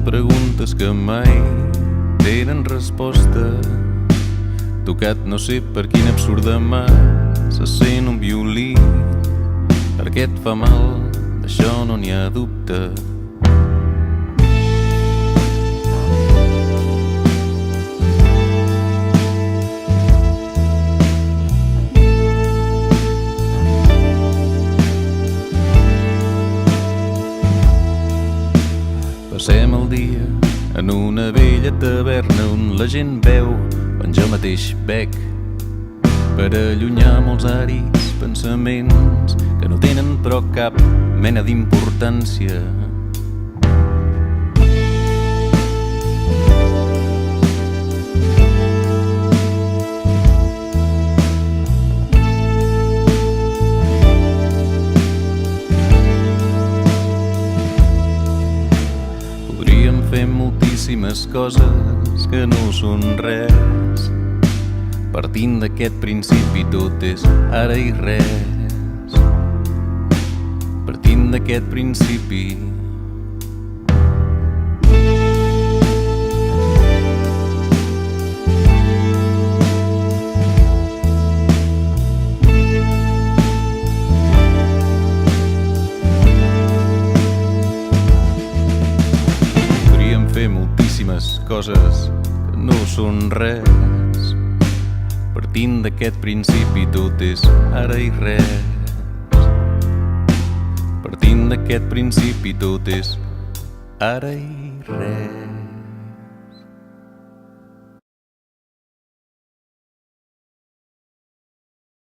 preguntes que mai tenen resposta. Tocat no sé per quina absurda mà se sent un violí. Per què et fa mal? D'això no n'hi ha dubte. Passem el dia en una vella taverna on la gent beu, on jo mateix bec, per allunyar molts àrids pensaments que no tenen però cap mena d'importància. Fem moltíssimes coses que no són res. Partint d'aquest principi tot és ara i res. Partint d'aquest principi. Fer moltíssimes coses que no són res. Partint d'aquest principi tot és ara i res. Partint d'aquest principi tot és ara i res.